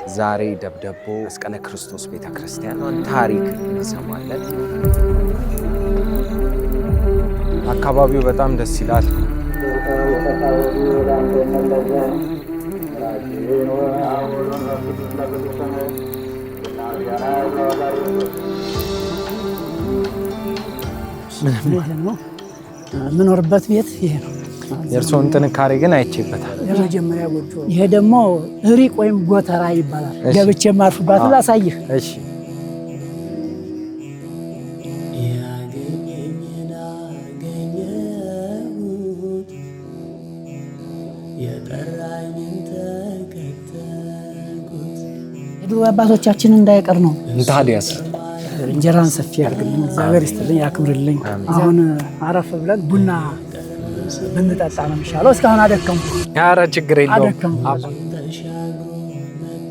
ዛሬ ደብደቦ መስቀለ ክርስቶስ ቤተክርስቲያን ታሪክ እንሰማለን። አካባቢው በጣም ደስ ይላል። ምኖርበት ቤት ይሄ ነው። የእርሶን ጥንካሬ ግን አይቼበታል። የመጀመሪያ ጎጆ ይሄ ደግሞ እሪቅ ወይም ጎተራ ይባላል። ገብቼ ማርፍባት ላሳይህ። እሺ የድሮ አባቶቻችን እንዳይቀር ነው። ታዲያስ እንጀራን ሰፊ ያርግልኝ፣ እግዚአብሔር ይስጥልኝ፣ ያክብርልኝ። አሁን አረፍ ብለን ቡና ብንጠጣ ነው የሚሻለው። እስካሁን አደከምኩ። ኧረ ችግር የለውም።